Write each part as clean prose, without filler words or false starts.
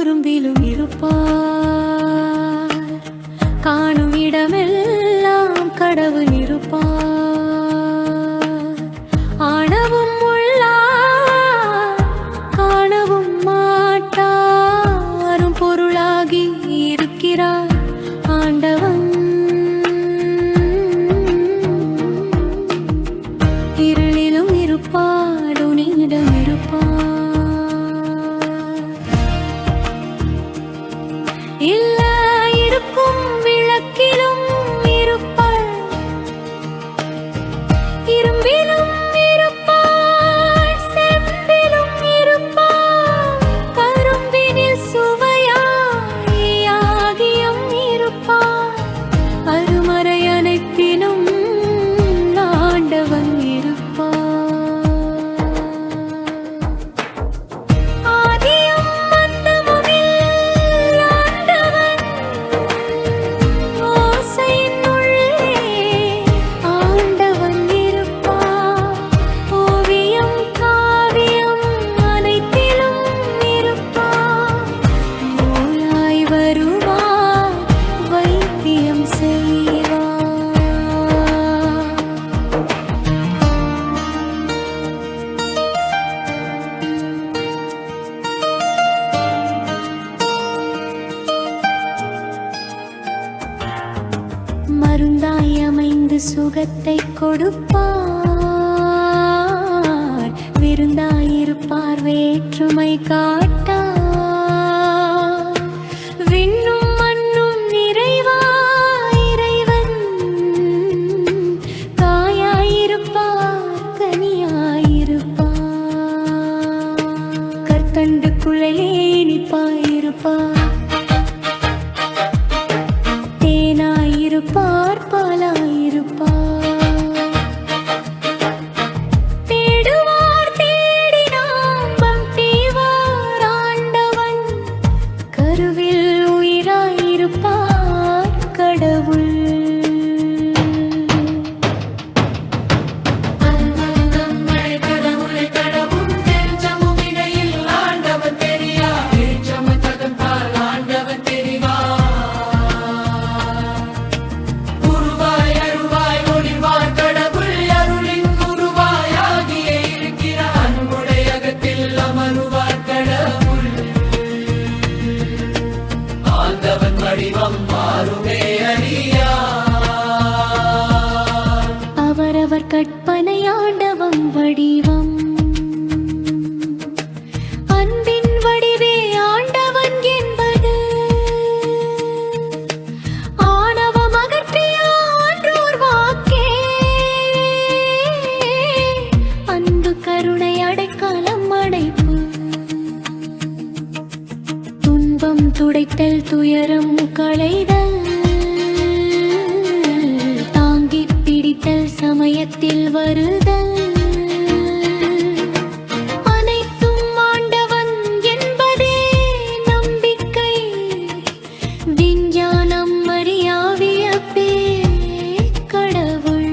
துரும்பிலும் இருப்பார். காணும் இடமெல்லாம் கடவுள் இருப்பார். ஆணவும் உள்ளார் காணவும் மாட்டாரும் பொருளாகி இருக்கிறார் ஆண்டவன். இருளிலும் இருப்பார் உன்னிடம் இருப்பார். இல்ல இருக்கும் விளக்கிலும் இருப்பார். இரும்பிலும் இருப்பார். செம்பிலும் இருப்பார். கரும்பினில் சுவையாகியும் இருப்பார். அருமறை அனைத்திலும் ஆண்டவன் இருப்பார். மருந்தாய் அமைந்து சுகத்தை கொடுப்பார். விருந்தாயிருப்பார் வேற்றுமை காட்டார். விண்ணும் மண்ணும் நிறைவாய் இறைவன். காயாயிருப்பார் கனியாயிருப்பார். கற்கண்டு குழலே இனிப்பாயிருப்பார். தேனாயிருப்பார் பாலாயிருப்பார். தேடுவார் தேடினாம்பம் தீவார் ஆண்டவன். கருவில் உயிராயிருப்பார் கடவுள். அவரவர் கற்பனை ஆண்டவம் வடிவம். அன்பின் வடிவே ஆண்டவன் என்பது. ஆணவம் அகற்றிய ஆன்றோர் வாக்கே. அன்பு கருணை அடைக்காலம் அடைப்பு. துன்பம் துடைத்தல் துயரம் களைதல். தாங்கிப் பிடித்தல் சமயத்தில் வருதல். அனைத்தும் ஆண்டவன் என்பதே நம்பிக்கை. விஞ்ஞானம் அறியாவியப்பே கடவுள்.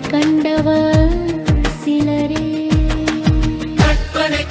கண்டவர் சிலரே. கற்பனை